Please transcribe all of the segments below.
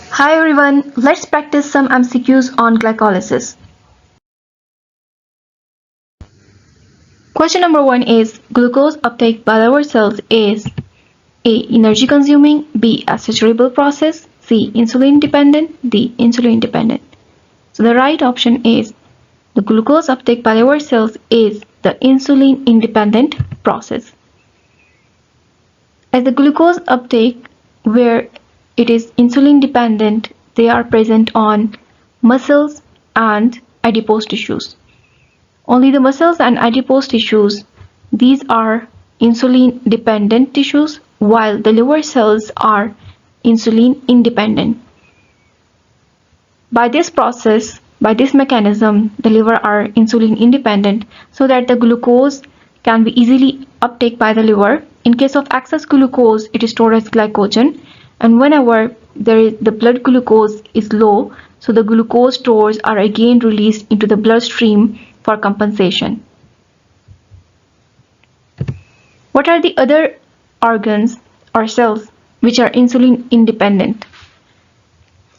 Hi everyone, let's practice some MCQs on glycolysis. Question number 1 is glucose uptake by our cells is A. Energy consuming, B. Accelerable process, C. Insulin dependent, D. Insulin dependent. So the right option is the glucose uptake by our cells is the insulin independent process. As the glucose uptake where it is insulin dependent, they are present on muscles and adipose tissues. Only the muscles and adipose tissues, these are insulin dependent tissues, while the liver cells are insulin independent. By this process, by this mechanism, the liver are insulin independent so that the glucose can be easily uptake by the liver. In case of excess glucose, it is stored as glycogen, and whenever the blood glucose is low, so the glucose stores are again released into the bloodstream for compensation. What are the other organs or cells which are insulin independent?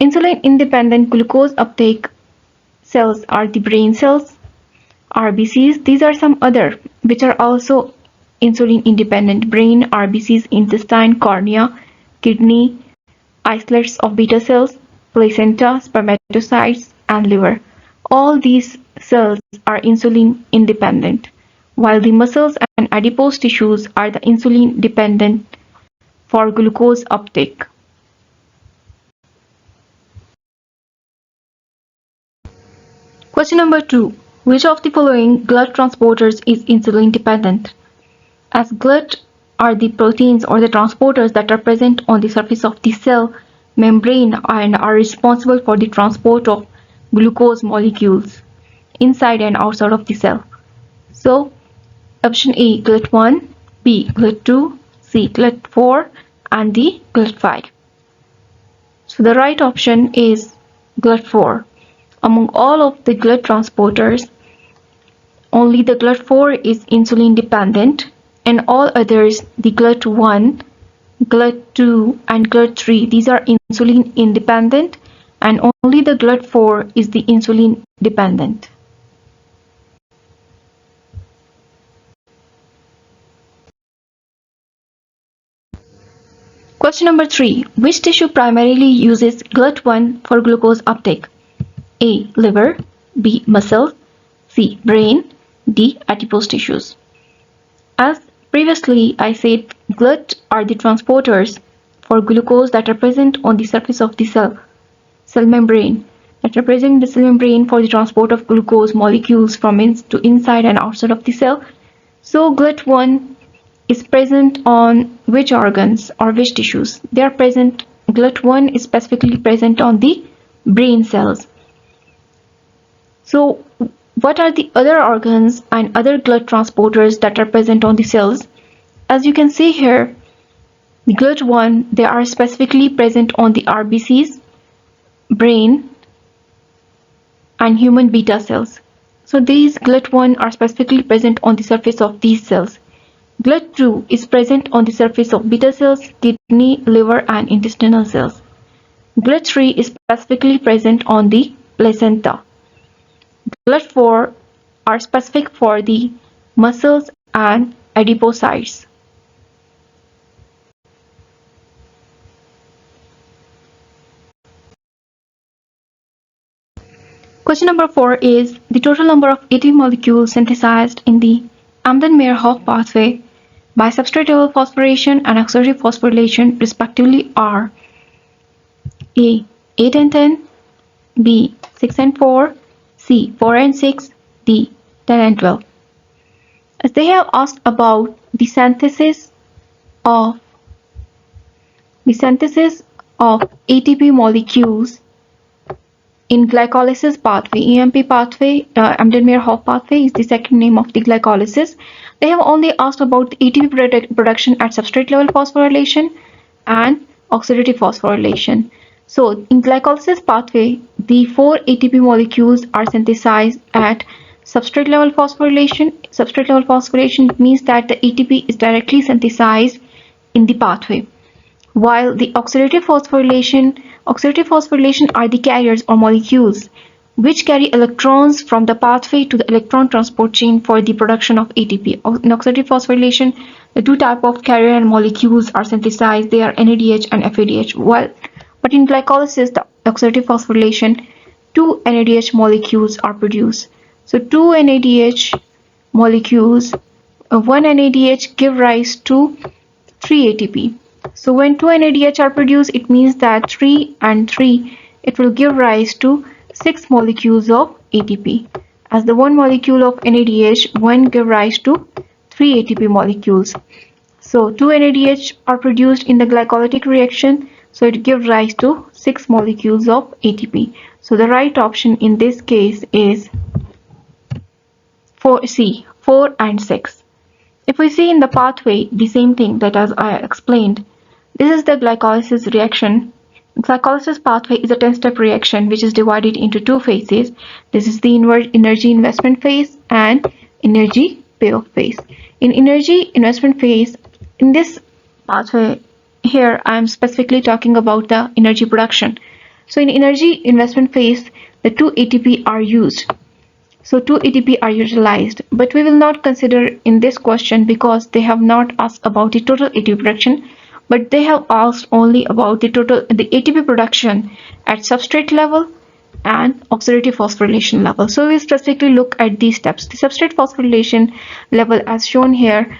Insulin independent glucose uptake cells are the brain cells, RBCs. These are some other which are also insulin independent: brain, RBCs, intestine, cornea, kidney, islets of beta cells, placenta, spermatocytes, and liver. All these cells are insulin independent, while the muscles and adipose tissues are the insulin dependent for glucose uptake. Question number 2. Which of the following blood transporters is insulin dependent? As blood are the proteins or the transporters that are present on the surface of the cell membrane and are responsible for the transport of glucose molecules inside and outside of the cell. So, option A, GLUT1, B, GLUT2, C, GLUT4, and D, GLUT5. So the right option is GLUT4. Among all of the GLUT transporters, only the GLUT4 is insulin dependent, and all others, the GLUT1, GLUT2, and GLUT3, these are insulin independent, and only the GLUT4 is the insulin dependent. Question number 3. Which tissue primarily uses GLUT1 for glucose uptake? A. Liver, B. Muscle, C. Brain, D. Adipose tissues. As previously I said, GLUT are the transporters for glucose that are present on the surface of the cell membrane, that represent the cell membrane for the transport of glucose molecules from to inside and outside of the cell. So GLUT1 is present on which organs or which tissues? They are present, GLUT1 is specifically present on the brain cells. So what are the other organs and other GLUT transporters that are present on the cells? As you can see here, the GLUT1, they are specifically present on the RBCs, brain, and human beta cells. So these GLUT1 are specifically present on the surface of these cells. GLUT2 is present on the surface of beta cells, kidney, liver, and intestinal cells. GLUT3 is specifically present on the placenta. GLUT4 are specific for the muscles and adipocytes. Question number 4 is the total number of ATP molecules synthesized in the Embden-Meyerhof pathway by substrate level phosphorylation and oxidative phosphorylation respectively are A. 8 and 10, B. 6 and 4, C. 4 and 6, D. 10 and 12. As they have asked about the synthesis of ATP molecules in glycolysis pathway, EMP pathway, Embden-Meyerhof pathway is the second name of the glycolysis. They have only asked about the ATP production at substrate level phosphorylation and oxidative phosphorylation. So in glycolysis pathway, the 4 ATP molecules are synthesized at substrate level phosphorylation. Substrate level phosphorylation means that the ATP is directly synthesized in the pathway, while the oxidative phosphorylation Oxidative phosphorylation are the carriers or molecules which carry electrons from the pathway to the electron transport chain for the production of ATP. In oxidative phosphorylation, the two types of carrier molecules are synthesized. They are NADH and FADH. But in glycolysis, the oxidative phosphorylation, two NADH molecules are produced. So two NADH molecules, one NADH give rise to 3 ATP. So when 2 NADH are produced, it means that 3 and 3, it will give rise to 6 molecules of ATP. As the one molecule of NADH, 1 give rise to 3 ATP molecules. So 2 NADH are produced in the glycolytic reaction, so it gives rise to 6 molecules of ATP. So the right option in this case is 4C, 4 and 6. If we see in the pathway the same thing that as I explained, this is the glycolysis reaction. Glycolysis pathway is a 10-step reaction which is divided into two phases. This is the energy investment phase and energy payoff phase. In energy investment phase, in this pathway here I am specifically talking about the energy production. So in energy investment phase, the 2 ATP are used. So 2 ATP are utilized, but we will not consider in this question because they have not asked about the total ATP production, but they have asked only about the ATP production at substrate level and oxidative phosphorylation level. So we specifically look at these steps. The substrate phosphorylation level as shown here,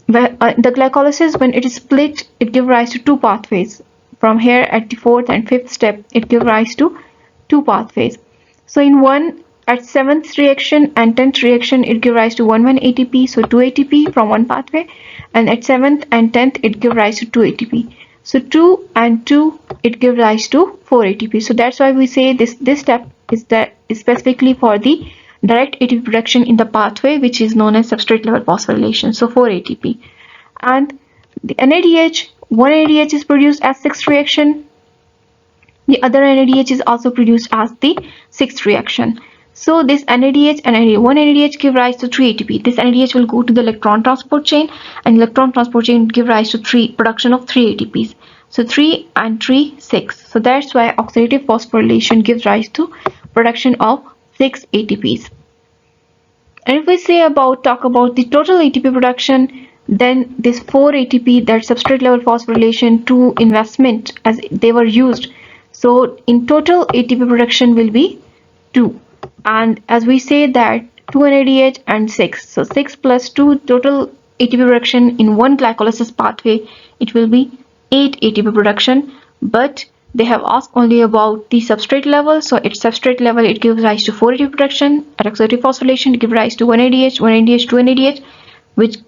where the glycolysis, when it is split, it gives rise to two pathways. From here at the 4th and 5th step, it gives rise to two pathways. So in one, at 7th reaction and 10th reaction, it gives rise to 1 ATP, so 2 ATP from one pathway, and at 7th and 10th, it gives rise to 2 ATP. So 2 and 2, it gives rise to 4 ATP. So that's why we say this step is specifically for the direct ATP production in the pathway, which is known as substrate level phosphorylation. So 4 ATP. And the NADH, one NADH is produced as 6th reaction. The other NADH is also produced as the 6th reaction. So this NADH and NADH, one NADH give rise to 3 ATP. This NADH will go to the electron transport chain, and electron transport chain give rise to production of 3 ATPs. So 3 and 3, 6. So that's why oxidative phosphorylation gives rise to production of 6 ATPs. And if we talk about the total ATP production, then this 4 ATP, that substrate level phosphorylation, 2 investment as they were used. So in total ATP production will be 2. And as we say that 2 NADH and 6, so 6 plus 2 total ATP production in one glycolysis pathway, it will be 8 ATP production. But they have asked only about the substrate level, so at substrate level it gives rise to 4 ATP production. At oxidative phosphorylation, it gives rise to 1 NADH, 2 NADH, which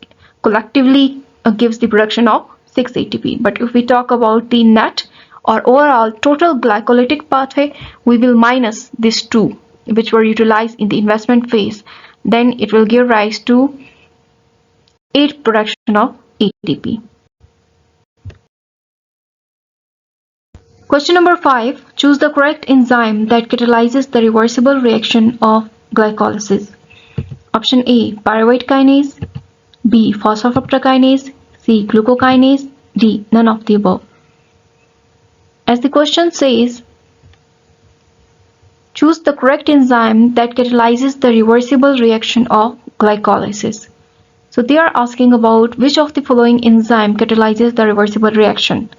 collectively gives the production of 6 ATP. But if we talk about the net or overall total glycolytic pathway, we will minus these 2 which were utilized in the investment phase. Then it will give rise to 8 production of ATP. Question number 5. Choose the correct enzyme that catalyzes the reversible reaction of glycolysis. Option A, pyruvate kinase, B, phosphofructokinase, C, glucokinase, D, none of the above. As the question says, choose the correct enzyme that catalyzes the reversible reaction of glycolysis. So they are asking about which of the following enzyme catalyzes the reversible reaction.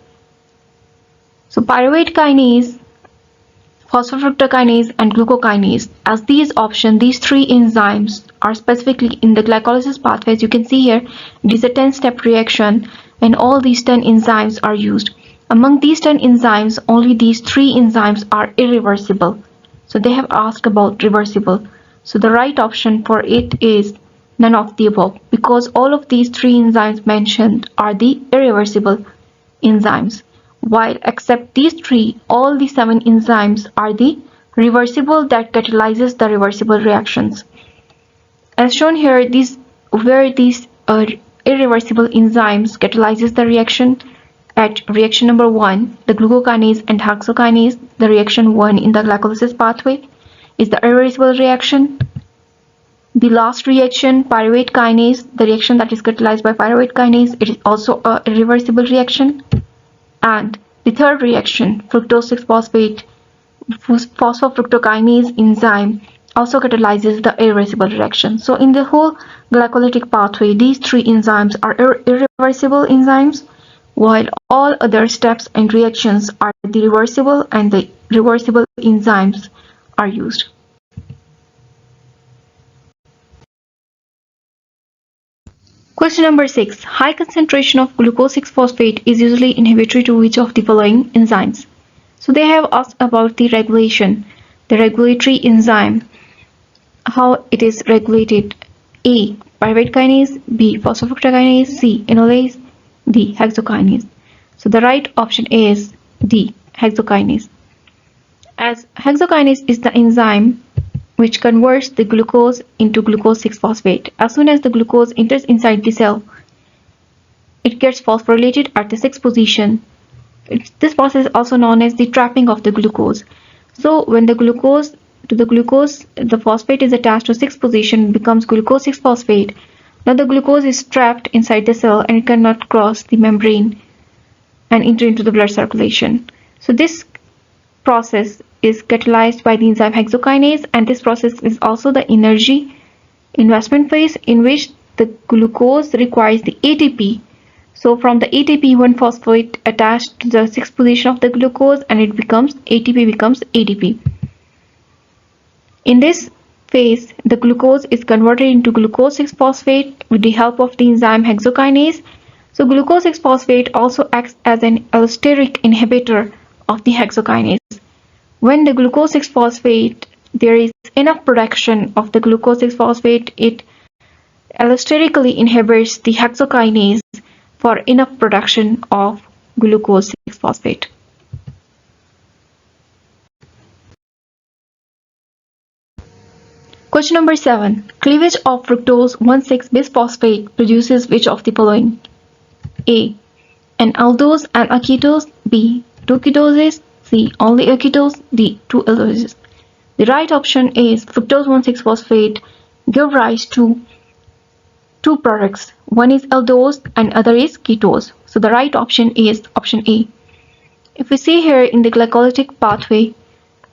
So pyruvate kinase, phosphofructokinase and glucokinase, as these three enzymes are specifically in the glycolysis pathway. As you can see here, it is a 10-step reaction and all these 10 enzymes are used. Among these 10 enzymes, only these 3 enzymes are irreversible. So they have asked about reversible. So the right option for it is none of the above, because all of these 3 enzymes mentioned are the irreversible enzymes, while except these 3, all the 7 enzymes are the reversible that catalyzes the reversible reactions. As shown here, where these irreversible enzymes catalyzes the reaction. At reaction number 1, the glucokinase and hexokinase, the reaction 1 in the glycolysis pathway is the irreversible reaction. The last reaction, pyruvate kinase, the reaction that is catalyzed by pyruvate kinase, it is also a irreversible reaction. And The third reaction, fructose 6-phosphate phosphofructokinase enzyme, also catalyzes the irreversible reaction. So in the whole glycolytic pathway, these three enzymes are irreversible enzymes, while all other steps and reactions are the reversible, and the reversible enzymes are used. Question number 6. High concentration of glucose 6-phosphate is usually inhibitory to which of the following enzymes? So they have asked about the regulation, the regulatory enzyme, how it is regulated. A. Pyruvate kinase, B. Phosphofructokinase, C. Enolase, D. Hexokinase. So the right option is D. Hexokinase. As hexokinase is the enzyme which converts the glucose into glucose 6-phosphate. As soon as the glucose enters inside the cell, it gets phosphorylated at the 6th position. This process is also known as the trapping of the glucose. So when the phosphate is attached to 6th position, it becomes glucose 6-phosphate. Now the glucose is trapped inside the cell and it cannot cross the membrane and enter into the blood circulation. So this process is catalyzed by the enzyme hexokinase, and this process is also the energy investment phase in which the glucose requires the ATP. So from the ATP, one phosphate attached to the 6th position of the glucose, and it becomes ATP becomes ADP. In this phase, the glucose is converted into glucose 6-phosphate with the help of the enzyme hexokinase. So glucose 6-phosphate also acts as an allosteric inhibitor of the hexokinase. When the glucose 6-phosphate, there is enough production of the glucose 6-phosphate, it allosterically inhibits the hexokinase for enough production of glucose 6-phosphate. Question number 7. Cleavage of fructose 1,6-bisphosphate produces which of the following? A. An aldose and a ketose. B. 2 ketoses. C. Only a ketose. D. 2 aldoses. The right option is fructose 1,6-phosphate give rise to two products. One is aldose and other is ketose. So the right option is option A. If we see here in the glycolytic pathway,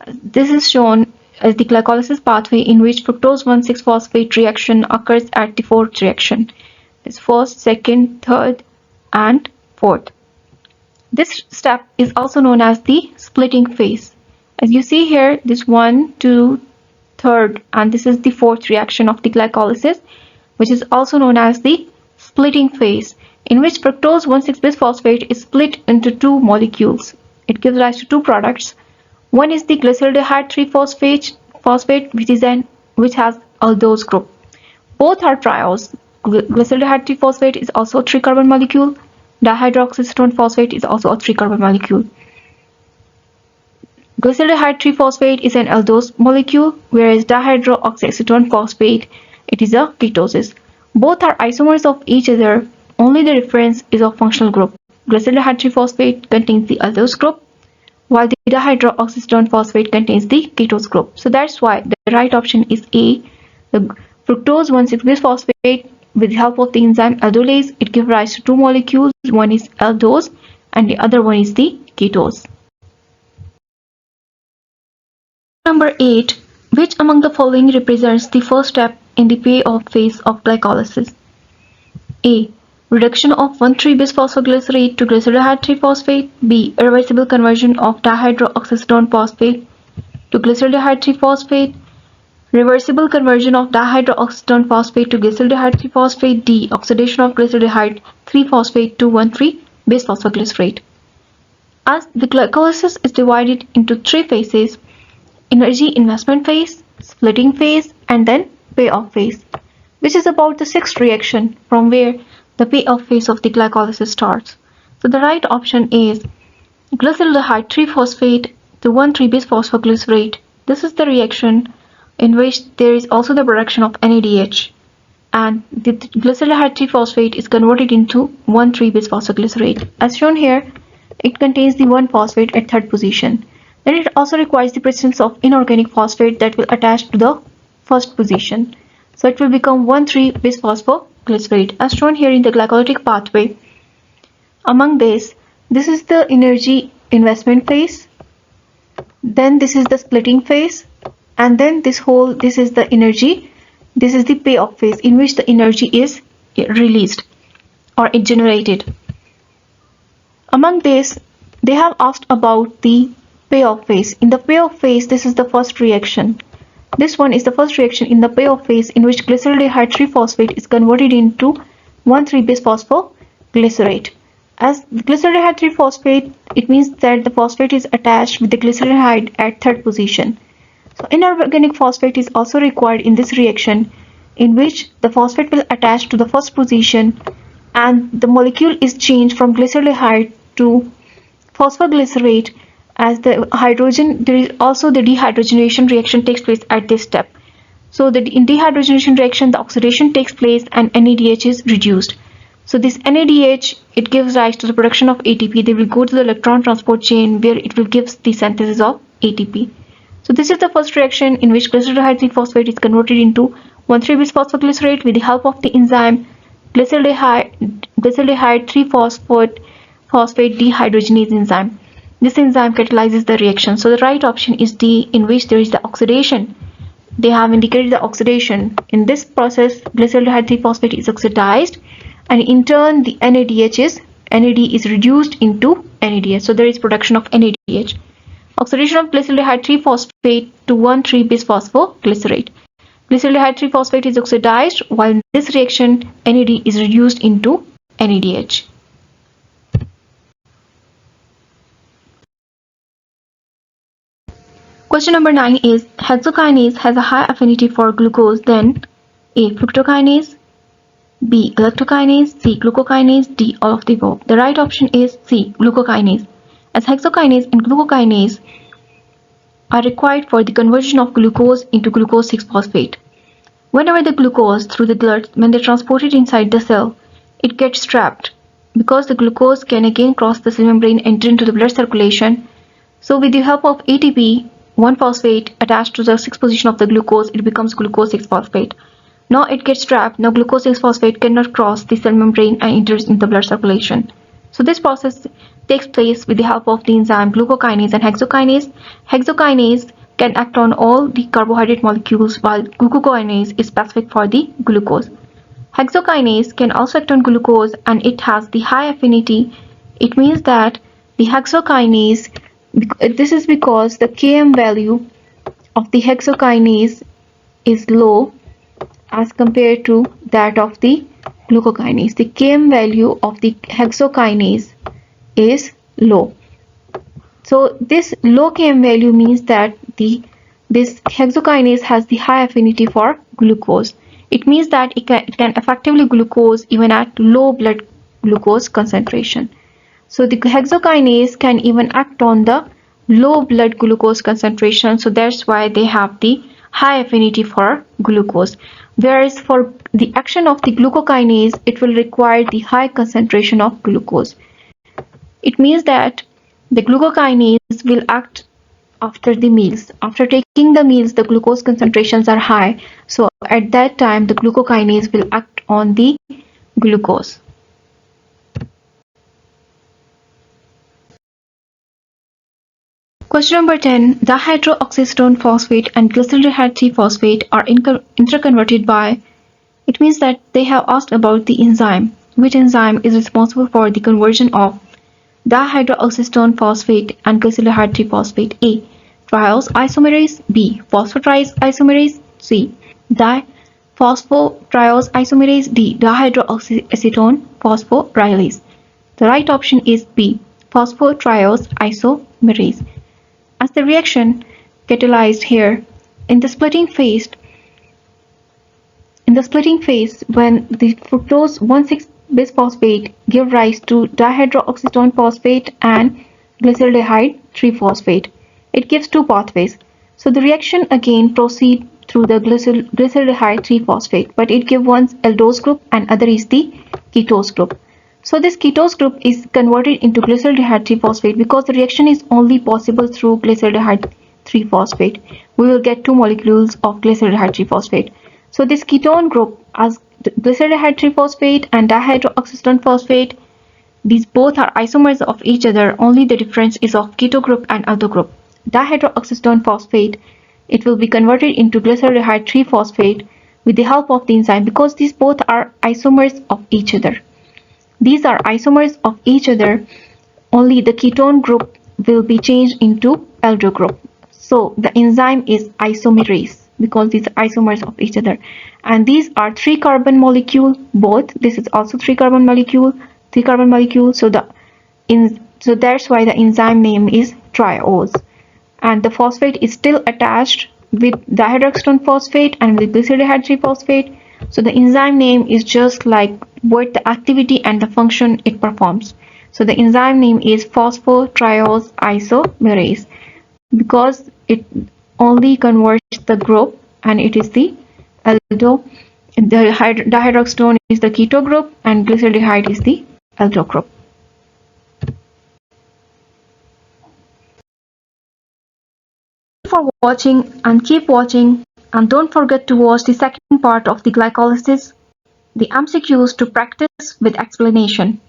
this is shown as the glycolysis pathway in which fructose 1,6-phosphate reaction occurs at the fourth reaction. This first, second, third, and fourth. This step is also known as the splitting phase. As you see here, this 1, 2, third, and this is the fourth reaction of the glycolysis, which is also known as the splitting phase, in which fructose 1,6-bisphosphate is split into two molecules. It gives rise to two products. One is the glyceraldehyde 3-phosphate, which has aldose group. Both are triols. Glyceraldehyde 3-phosphate is also a 3-carbon molecule. Dihydroxyacetone phosphate is also a 3-carbon molecule. Glyceraldehyde 3-phosphate is an aldose molecule, whereas dihydroxyacetone phosphate, it is a ketosis. Both are isomers of each other, only the difference is of functional group. Glyceraldehyde 3-phosphate contains the aldose group, while the dihydroxyacetone phosphate contains the ketose group. So that's why the right option is A. The fructose 1,6-bisphosphate, with the help of the enzyme aldolase, it gives rise to two molecules. One is aldose and the other one is the ketose. Number 8. Which among the following represents the first step in the payoff phase of glycolysis? A. Reduction of 1,3-bisphosphoglycerate to glyceraldehyde 3-phosphate. B. Irreversible conversion of dihydroxyacetone phosphate to glyceraldehyde 3-phosphate. Reversible conversion of dihydroxyacetone phosphate to glyceraldehyde 3-phosphate. D. Oxidation of glyceraldehyde 3-phosphate to 1,3-bisphosphoglycerate. As the glycolysis is divided into three phases: energy investment phase, splitting phase, and then payoff phase. This is about the sixth reaction from where the payoff phase of the glycolysis starts. So the right option is glyceraldehyde 3-phosphate to 1,3-bisphosphoglycerate. This is the reaction in which there is also the production of NADH, and the glyceraldehyde 3-phosphate is converted into 1,3-bisphosphoglycerate. As shown here, it contains the 1-phosphate at third position. Then it also requires the presence of inorganic phosphate that will attach to the first position. So it will become 1,3-bisphosphoglycerate as shown here in the glycolytic pathway. Among this is the energy investment phase, then this is the splitting phase, and then this is the energy, this is the payoff phase in which the energy is released or generated. Among this, they have asked about the payoff phase. In the payoff phase, this is the first reaction. This one is the first reaction in the payoff phase in which glyceraldehyde 3-phosphate is converted into 1,3-bisphosphoglycerate. As glyceraldehyde 3-phosphate, it means that the phosphate is attached with the glyceraldehyde at third position. So inorganic phosphate is also required in this reaction in which the phosphate will attach to the first position and the molecule is changed from glyceraldehyde to phosphoglycerate. As the hydrogen, there is also the dehydrogenation reaction takes place at this step. So in dehydrogenation reaction, the oxidation takes place and NADH is reduced. So this NADH, it gives rise to the production of ATP. They will go to the electron transport chain where it will give the synthesis of ATP. So this is the first reaction in which glyceraldehyde 3-phosphate is converted into 1,3-bisphosphoglycerate with the help of the enzyme glyceraldehyde 3-phosphate dehydrogenase enzyme. This enzyme catalyzes the reaction. So the right option is D, in which there is the oxidation. They have indicated the oxidation. In this process, glyceraldehyde 3-phosphate is oxidized, and in turn the NAD is reduced into NADH. So there is production of NADH. Oxidation of glyceraldehyde 3-phosphate to 1,3-bisphosphoglycerate. Glyceraldehyde 3-phosphate is oxidized, while in this reaction NAD is reduced into NADH. Question number 9 is hexokinase has a high affinity for glucose than A. Fructokinase, B. Galactokinase, C. Glucokinase, D. All of the above. The right option is C. Glucokinase, as hexokinase and glucokinase are required for the conversion of glucose into glucose 6-phosphate. Whenever the glucose through the blood, when they transport it inside the cell, it gets trapped because the glucose can again cross the cell membrane and enter into the blood circulation. So with the help of ATP 1-phosphate attached to the 6th position of the glucose, it becomes glucose 6-phosphate. Now it gets trapped. Now glucose 6-phosphate cannot cross the cell membrane and enters into the blood circulation. So this process takes place with the help of the enzyme glucokinase and hexokinase. Hexokinase can act on all the carbohydrate molecules, while glucokinase is specific for the glucose. Hexokinase can also act on glucose and it has the high affinity. It means that the hexokinase, this is because the Km value of the hexokinase is low as compared to that of the glucokinase. The Km value of the hexokinase is low. So this low Km value means that this hexokinase has the high affinity for glucose. It means that it can effectively glucose even at low blood glucose concentration. So the hexokinase can even act on the low blood glucose concentration. So that's why they have the high affinity for glucose. Whereas for the action of the glucokinase, it will require the high concentration of glucose. It means that the glucokinase will act after the meals. After taking the meals, the glucose concentrations are high. So at that time, the glucokinase will act on the glucose. Question number 10. Dihydroxystone phosphate and glyceraldehyde 3-phosphate are interconverted by. It means that they have asked about the enzyme. Which enzyme is responsible for the conversion of dihydroxystone phosphate and glyceraldehyde 3-phosphate? A. Triose isomerase. B. Phosphotriose isomerase. C. Diphosphotriose isomerase. D. Dihydroacetone phosphorylase. The right option is B. Phosphotriose isomerase. As the reaction catalyzed here in the splitting phase, when the fructose 1,6-bisphosphate give rise to dihydroxystone phosphate and glyceraldehyde 3-phosphate, it gives two pathways. So the reaction again proceeds through the glyceraldehyde 3-phosphate, but it gives one aldose group and other is the ketose group. So this ketose group is converted into glyceraldehyde 3-phosphate because the reaction is only possible through glyceraldehyde 3-phosphate. We will get two molecules of glyceraldehyde 3-phosphate. So this ketone group as glyceraldehyde 3-phosphate and dihydroxystone phosphate These both are isomers of each other, only the difference is of keto group and aldo group. Dihydroxystone phosphate, it will be converted into glyceraldehyde 3-phosphate with the help of the enzyme because these both are isomers of each other. These are isomers of each other, only the ketone group will be changed into aldo group. So the enzyme is isomerase because these are isomers of each other. And these are 3-carbon molecule, both. This is also 3-carbon molecule, 3-carbon molecule. So that's why the enzyme name is triose. And the phosphate is still attached with dihydroxystone phosphate and with glyceraldehyde 3-phosphate. So the enzyme name is just like what the activity and the function it performs. So the enzyme name is phosphotriose isomerase because it only converts the group and it is the aldo. The dihydroxystone is the keto group and glyceraldehyde is the aldo group. For watching and keep watching, and don't forget to watch the second part of the glycolysis, the MCQs to practice with explanation.